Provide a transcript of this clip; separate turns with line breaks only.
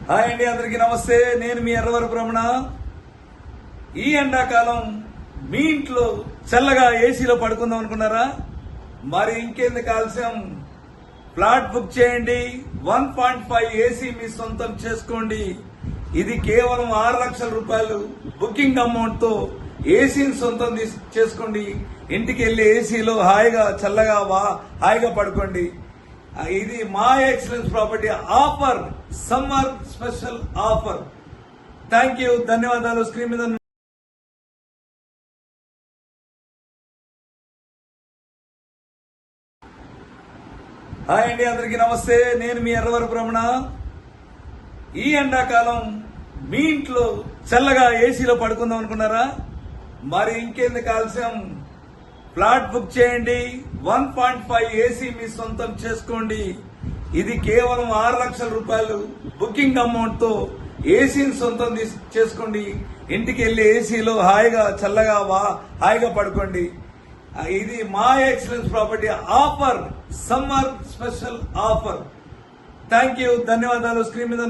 Hi అండి, అందరికీ నమస్తే. నేను మీ ఎర్రవరపు రమణ. ఈ ఎండాకాలం మీ ఇంట్లో చల్లగా ఏసీలో పడుకుందాం అనుకున్నారా? మరి ఇంకెందుకు ఆలస్యం, ఫ్లాట్ బుక్ చేయండి. 1.5 ఏసీ మీ సొంతం చేసుకోండి. ఇది కేవలం 6 లక్షల రూపాయలు బుకింగ్ అమౌంట్ తో ఏసీని సొంతం చేసుకోండి. ఇంటికి వెళ్లి ఏసీలో హాయిగా చల్లగా హాయిగా పడుకోండి. ఇది మా excellence property offer, summer special offer. Thank you, ధన్యవాదాలు. స్క్రీన్ మీద హాయ్ అండి, అందరికీ నమస్తే. నేను మీ ఎర్రవరపు రమణ. ఈ ఎండాకాలం మీ ఇంట్లో చల్లగా ఏసీలో పడుకుందాం అనుకున్నారా? మరి ఇంకెందుకు ఆలస్యం, ఫ్లాట్ బుక్ చేయండి. 1.5 ఏసీ మీ సొంతం చేసుకోండి. ఇది కేవలం 6 లక్షల రూపాయలు బుకింగ్ అమౌంట్ తో ఏసీని సొంతం చేసుకోండి. ఇంటికి వెళ్లి ఏసీలో హాయిగా చల్లగా హాయిగా పడుకోండి. ఇది మా excellence property offer, summer special offer. Thank you, ధన్యవాదాలు. స్క్రీన్ మీద